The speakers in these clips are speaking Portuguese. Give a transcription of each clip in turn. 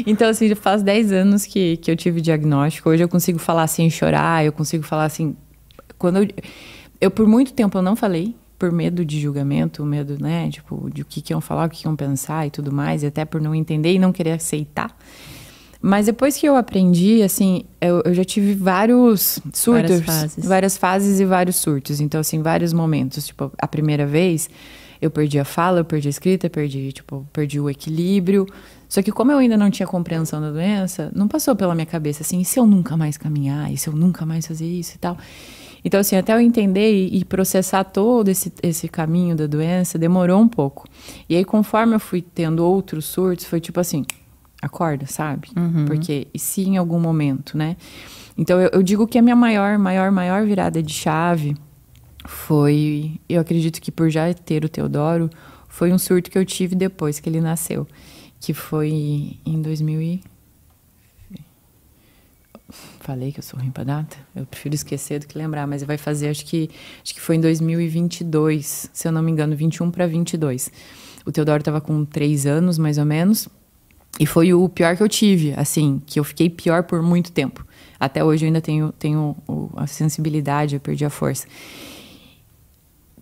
Então, assim, faz 10 anos que eu tive diagnóstico. Hoje eu consigo falar sem chorar, eu consigo falar assim... Quando eu por muito tempo, eu não falei, por medo de julgamento, medo, né? Tipo, de o que iam falar, o que iam pensar e tudo mais. E até por não entender e não querer aceitar. Mas depois que eu aprendi, assim, eu já tive vários surtos. Várias fases e vários surtos. Então, assim, vários momentos. Tipo, a primeira vez, eu perdi a fala, eu perdi a escrita, perdi o equilíbrio. Só que como eu ainda não tinha compreensão da doença, não passou pela minha cabeça, assim, e se eu nunca mais caminhar? E se eu nunca mais fazer isso e tal? Então, assim, até eu entender e processar todo esse caminho da doença, demorou um pouco. E aí, conforme eu fui tendo outros surtos, foi tipo assim... Acorda, sabe? Uhum. Porque e se em algum momento, né? Então, eu digo que a minha maior virada de chave foi... Eu acredito que por já ter o Teodoro, foi um surto que eu tive depois que ele nasceu. Que foi em 2000 e... Falei que eu sou ruim pra data? Eu prefiro esquecer do que lembrar, mas vai fazer, acho que foi em 2022, se eu não me engano, 21 para 22. O Teodoro tava com 3 anos, mais ou menos. E foi o pior que eu tive, assim, que eu fiquei pior por muito tempo. Até hoje eu ainda tenho a sensibilidade, eu perdi a força.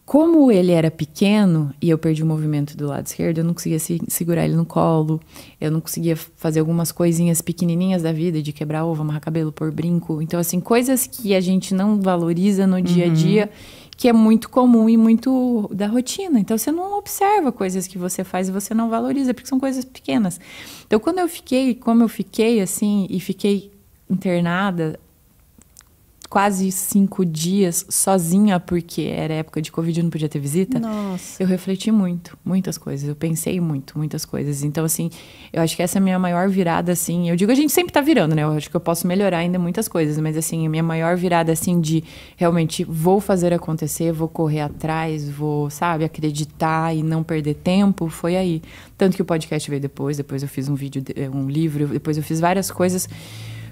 Como ele era pequeno e eu perdi o movimento do lado esquerdo, eu não conseguia segurar ele no colo, eu não conseguia fazer algumas coisinhas pequenininhas da vida, de quebrar ovo, amarrar cabelo, pôr brinco. Então, assim, coisas que a gente não valoriza no dia a dia, que é muito comum e muito da rotina. Então, você não observa coisas que você faz e você não valoriza, porque são coisas pequenas. Então, como eu fiquei, assim, e fiquei internada quase 5 dias sozinha, porque era época de Covid e não podia ter visita. Nossa. Eu refleti muitas coisas. Eu pensei muitas coisas. Então, assim, eu acho que essa é a minha maior virada, assim... Eu digo, a gente sempre tá virando, né? Eu acho que eu posso melhorar ainda muitas coisas, mas, assim, a minha maior virada, assim, de realmente vou fazer acontecer, vou correr atrás, vou, sabe, acreditar e não perder tempo, foi aí. Tanto que o podcast veio depois eu fiz um vídeo, um livro, depois eu fiz várias coisas...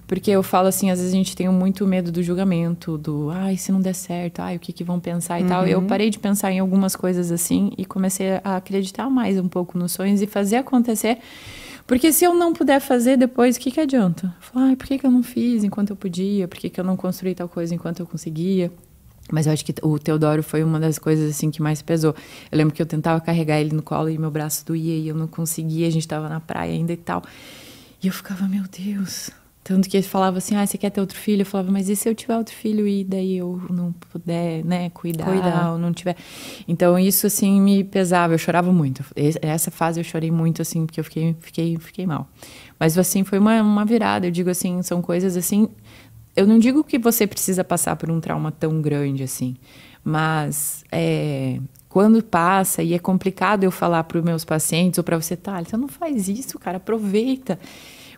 Porque eu falo assim, às vezes a gente tem muito medo do julgamento, ai, se não der certo, ai, o que vão pensar e tal. Eu parei de pensar em algumas coisas assim e comecei a acreditar mais um pouco nos sonhos e fazer acontecer. Porque se eu não puder fazer depois, o que adianta? Falar, ai, por que eu não fiz enquanto eu podia? Por que eu não construí tal coisa enquanto eu conseguia? Mas eu acho que o Teodoro foi uma das coisas assim que mais pesou. Eu lembro que eu tentava carregar ele no colo e meu braço doía e eu não conseguia, a gente estava na praia ainda e tal. E eu ficava, meu Deus... Tanto que ele falava assim, você quer ter outro filho? Eu falava, mas e se eu tiver outro filho e daí eu não puder, né, cuidar. Ou não tiver... Então, isso, assim, me pesava. Eu chorava muito. Essa fase eu chorei muito, assim, porque eu fiquei mal. Mas, assim, foi uma virada. Eu digo, assim, são coisas, assim... Eu não digo que você precisa passar por um trauma tão grande, assim. Mas, quando passa, e é complicado eu falar para os meus pacientes, ou para você, Thalita, não faz isso, cara, aproveita.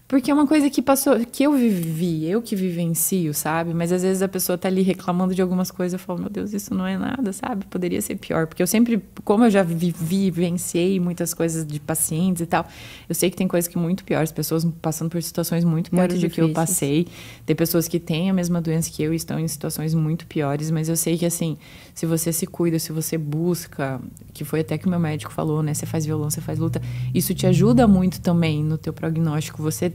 Porque é uma coisa que passou, que eu vivi, eu que vivencio, sabe? Mas às vezes a pessoa tá ali reclamando de algumas coisas, eu falo, meu Deus, isso não é nada, sabe? Poderia ser pior. Porque eu sempre, como eu já vivenciei muitas coisas de pacientes e tal, eu sei que tem coisas que muito piores, pessoas passando por situações muito piores do que eu passei. Tem pessoas que têm a mesma doença que eu e estão em situações muito piores, mas eu sei que, assim, se você se cuida, se você busca, que foi até que o meu médico falou, né? Você faz violão, você faz luta, isso te ajuda muito também no teu prognóstico, você,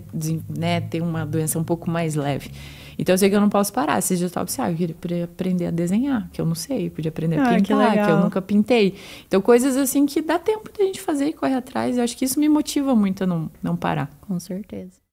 né, ter uma doença um pouco mais leve. Então eu sei que eu não posso parar. Esses dias eu estava eu queria aprender a desenhar, que eu não sei, eu podia aprender a pintar, que eu nunca pintei. Então coisas assim que dá tempo de a gente fazer e correr atrás. Eu acho que isso me motiva muito a não parar. Com certeza.